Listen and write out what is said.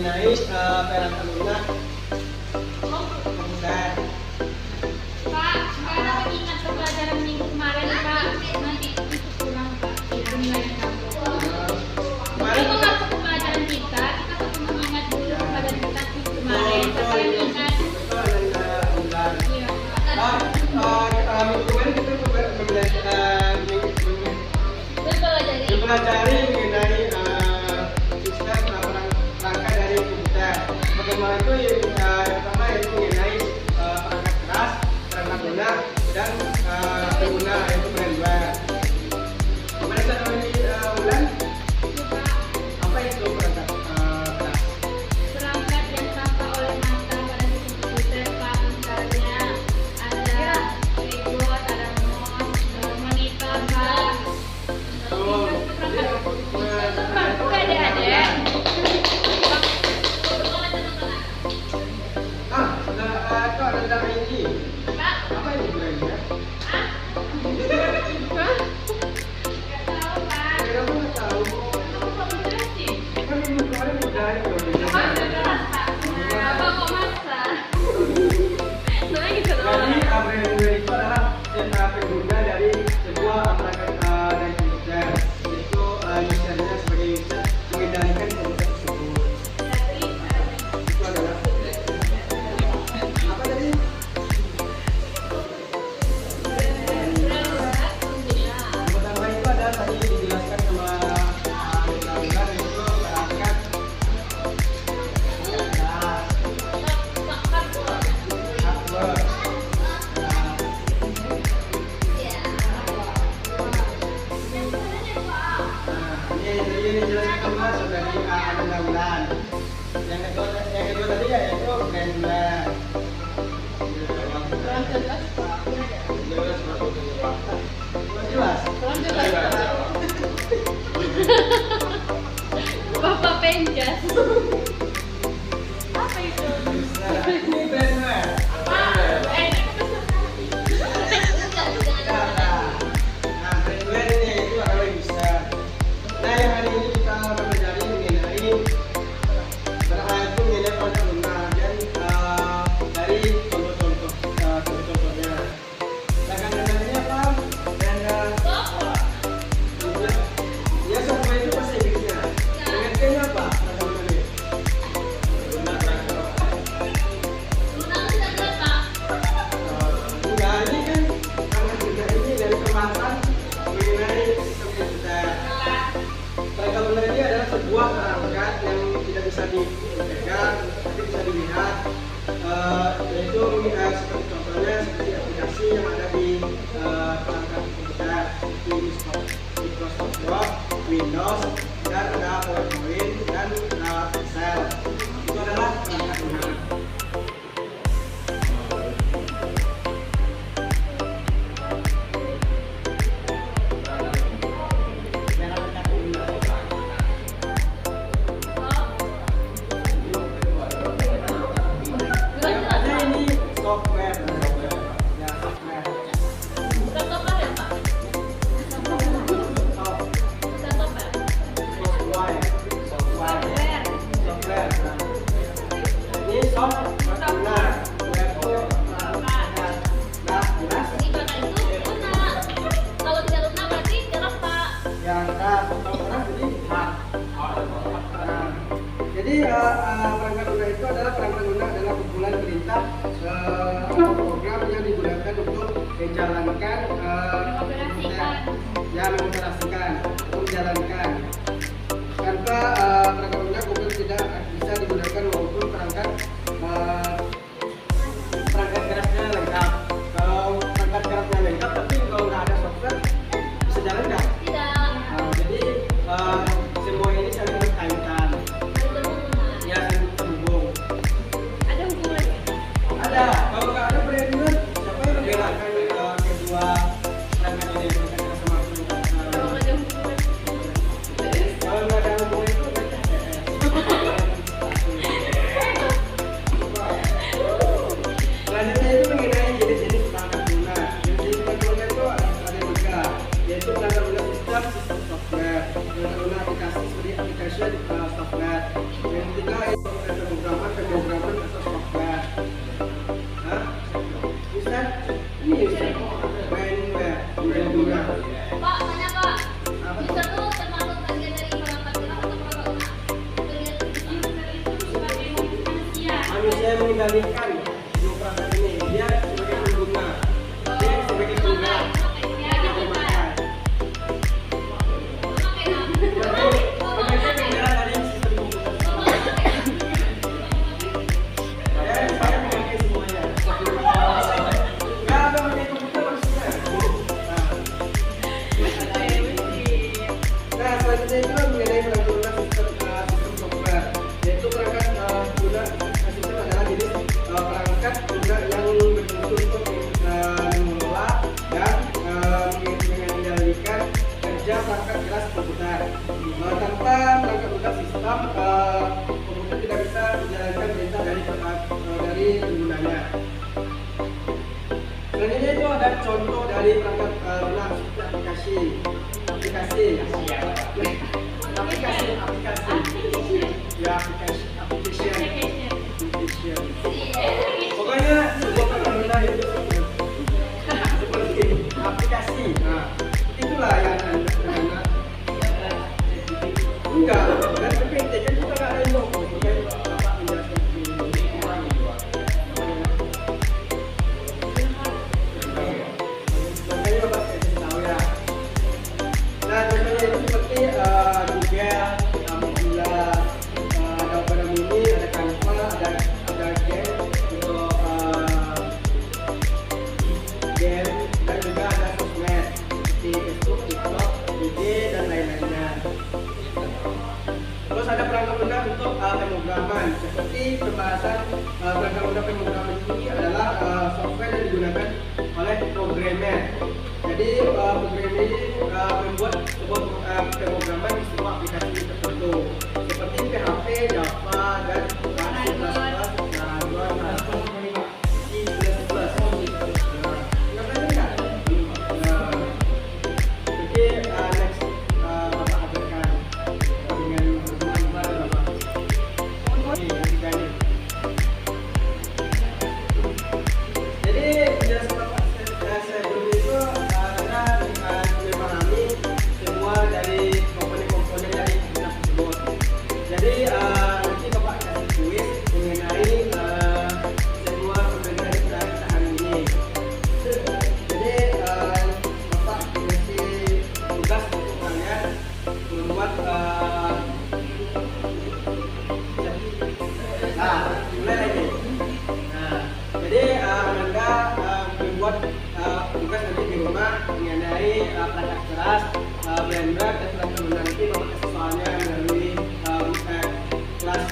mengenai perangkat lunak komputer. Pak, sekarang ingat pelajaran minggu kemarin Pak, nanti itu pulang Pak, itu nilainya kamu. Kemarin Itu masuk ke pelajaran kita harus mengingat dulu pelajaran kita minggu kemarin. Siapa yang ingat? itu ada bulan. Iya Pak. Minggu kemarin kita mempelajari mengenai sistem perangkat dari komputer. Bagaimana itu yang pertama yaitu mengenai perangkat keras, perangkat lunak, dan pengguna yaitu firmware. Kemarin kita bulan apa itu perangkat keras? Perangkat yang tampak oleh mata pada sistem komputer Pak, misalnya ada keyboard, ada mouse, monitor Pak. Bukan adik-adik. Itu ada nama ini. Pak, Apa ini brandnya? nggak tahu Pak. Kenapa nggak tahu? Aku kok jelasin? Kan minggu kemarin udah itu. Apa udah jelas Pak? Apa kok maksa? Nah gitu Jadi doang. firmware itu adalah pengguna dari sebuah perangkat dari komputer. Itu usernya sebagai user mengendalikan komputer tersebut. Itu adalah apa tadi? Yang pertama itu ada tadi dijelaskan sama Laura, itu perangkat hardware. Ini dijelaskan sama dari ada bulan. Yang kedua tadi yaitu firmware. Jelas. Bapak penjas. Apa itu? Ini firmware. Nah, firmware ini itu adalah user. Nah, yang hari ini kita mempelajari mengenai mengenai perangkat lunak dan dari contoh-contohnya. Perangkat lunaknya apa? Dan ya software itu bahasa Inggrisnya. Pengertiannya apa? Perangkat lunak ini? Enggak, ini kan perangkat lunak ini dari pembahasan mengenai sistem komputer. Perangkat lunak ini adalah sebuah perangkat yang tidak bisa dipegang, tapi bisa dilihat. Yaitu seperti contohnya seperti aplikasi yang ada di perangkat komputer seperti Microsoft Word, Windows, dan ada PowerPoint dan Excel. Itu adalah perangkat lunak. Perangkat lunak. Yang ada ini software. Ya, software. Software. Ini software. Yang software jadi hard. Jadi perangkat lunak itu adalah perangkat lunak adalah kumpulan perintah program yang digunakan untuk menjalankan mengoperasikan atau menjalankan. Tanpa perangkat lunak komputer tidak bisa digunakan maupun perangkat kerasnya lengkap. Kalau perangkat kerasnya lengkap tapi kalau nggak ada software bisa jalan nggak? Jadi semua ini saling berkaitan. Ya, saling terhubung. Ada. Kalau nggak ada firmware, siapa yang membedakan kedua perangkat ini berkaitan sama perangkat? manusia yang mengendalikan dua perangkat ini. Dia sebagai pengguna, dia sebagai penggerak, dia pemakai. Jadi pemakai penggerak dari sistem komputer. Ya, saya memakai semuanya. Nggak ada memakai komputer maksudnya. Nah, selanjutnya itu mengenai perangkat lunak sistem software, yaitu perangkat lunak sistem adalah jenis perangkat lunak yang berfungsi untuk mengelola dan mengendalikan kerja perangkat keras komputer. Tanpa perangkat lunak sistem, komputer tidak bisa menjalankan perintah dari penggunanya. Selanjutnya itu ada contoh dari perangkat lunak seperti aplikasi pokoknya sebuah perangkat lunak itu seperti aplikasi. Nah, itulah yang anda enggak dan PPT kan kita nggak ada logo, bukan bapak menjelaskan ini. Makanya bapak kasih tahu ya. Nah, contohnya itu seperti Google, Mozilla, ada Opera Mini, ada Canva, ada game untuk game, dan juga ada sosmed seperti Facebook, TikTok, IG, dan lain-lainnya. Terus ada perangkat lunak untuk pemrograman, seperti pembahasan perangkat lunak pemrograman ini adalah software yang digunakan oleh programmer. Jadi programmer ini membuat sebuah pemrograman di sebuah aplikasi tertentu, seperti PHP, Java, dan C++, nanti bapak kasih kuis mengenai semua pembelajaran kita hari ini. Jadi bapak kasih tugas untuk kalian membuat mulai lagi. Nah, jadi Anda membuat tugas nanti di rumah mengenai perangkat keras, blender, dan perangkat lunak. Nanti bapak kasih soalnya melalui kelas